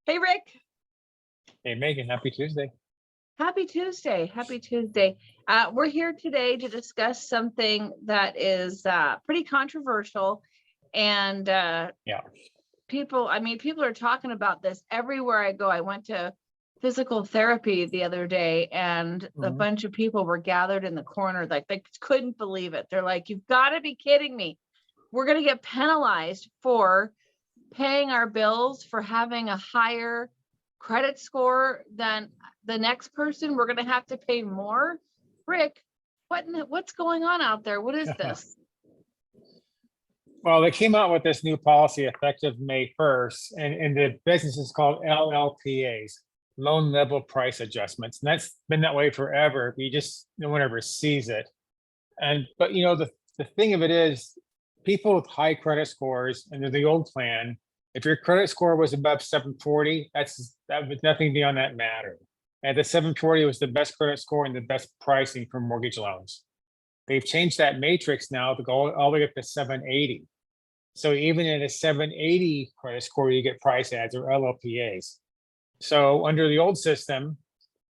Hey, Rick. Hey, Megan, happy Tuesday. Happy Tuesday. Happy Tuesday. We're here today to discuss something that is pretty controversial. And people are talking about this everywhere I go. I went to physical therapy the other day, and a bunch of people were gathered in the corner, like they couldn't believe it. They're like, you've got to be kidding me. We're going to get penalized for paying our bills, for having a higher credit score than the next person. We're going to have to pay more. Rick, what's going on out there? What is this? Well, they came out with this new policy effective May 1st, and the business is called LLPAs, loan level price adjustments. And that's been that way forever. No one ever sees it. But the thing of it is, people with high credit scores under the old plan, if your credit score was above 740, that was nothing beyond that mattered. And the 740 was the best credit score and the best pricing for mortgage loans. They've changed that matrix now to go all the way up to 780. So even in a 780 credit score, you get price ads or LLPAs. So under the old system,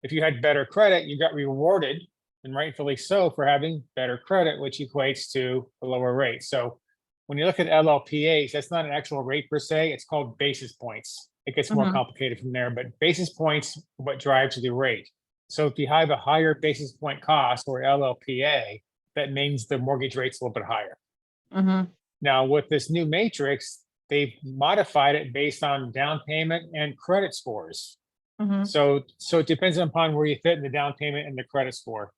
if you had better credit, you got rewarded, and rightfully so, for having better credit, which equates to a lower rate. So when you look at LLPAs, that's not an actual rate per se, it's called basis points. It gets more complicated from there, but basis points what drives the rate. So if you have a higher basis point cost or LLPA, that means the mortgage rate's a little bit higher. Now with this new matrix, they've modified it based on down payment and credit scores. So it depends upon where you fit in the down payment and the credit score.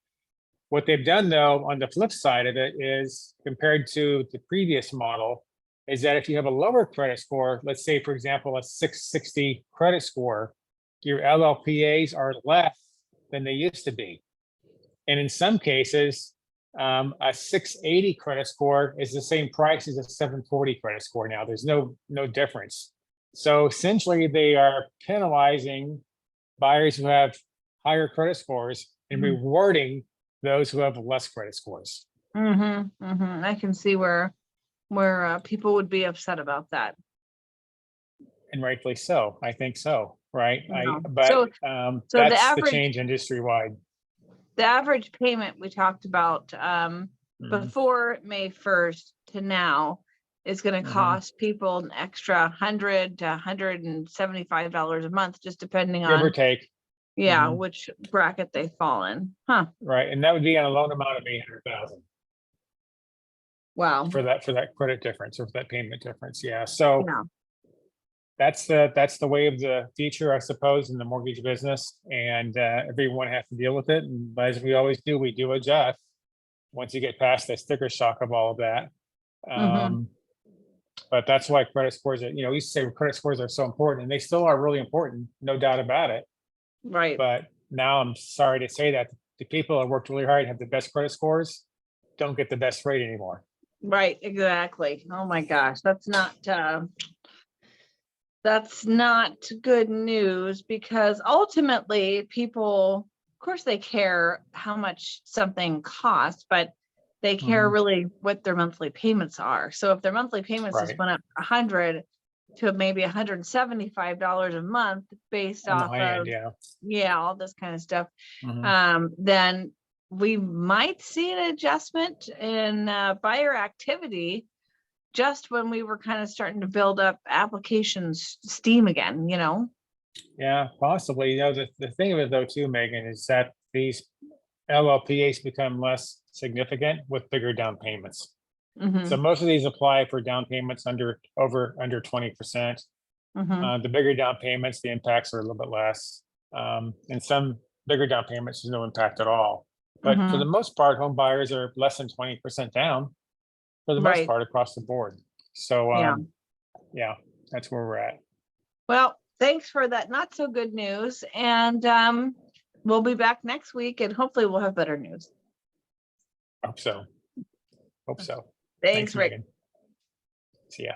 What they've done though, on the flip side of it, is compared to the previous model, is that if you have a lower credit score, let's say, for example, a 660 credit score, your LLPAs are less than they used to be. And in some cases, a 680 credit score is the same price as a 740 credit score now. There's no difference. So essentially, they are penalizing buyers who have higher credit scores and rewarding those who have less credit scores. I can see where people would be upset about that. And rightfully so. I think so, right? So that's the average, the change industry-wide. The average payment we talked about before May 1st to now is going to cost people an extra $100 to $175 a month, just depending on, give or take, which bracket they fall in. Right, and that would be on a loan amount of $800,000. Wow. For that credit difference or for that payment difference. So that's the way of the future, I suppose, in the mortgage business, and everyone has to deal with it. And as we always do, we do adjust once you get past the sticker shock of all of that. But that's why credit scores are, we used to say credit scores are so important, and they still are really important, no doubt about it. Right. But now I'm sorry to say that the people that worked really hard and have the best credit scores don't get the best rate anymore. Right, exactly. Oh my gosh, that's not good news, because ultimately people, of course, they care how much something costs, but they care really what their monthly payments are. So if their monthly payments just went up $100 to maybe $175 a month based off of all this kind of stuff, then we might see an adjustment in buyer activity just when we were kind of starting to build up applications steam again, Yeah, possibly. The thing of it though too, Megan, is that these LLPAs become less significant with bigger down payments. So most of these apply for down payments under 20%. The bigger down payments, the impacts are a little bit less. And some bigger down payments, there's no impact at all. But for the most part, home buyers are less than 20% down for the most part across the board. So that's where we're at. Well, thanks for that not so good news. And we'll be back next week, and hopefully we'll have better news. Hope so. Thanks, Rick. Megan. See ya.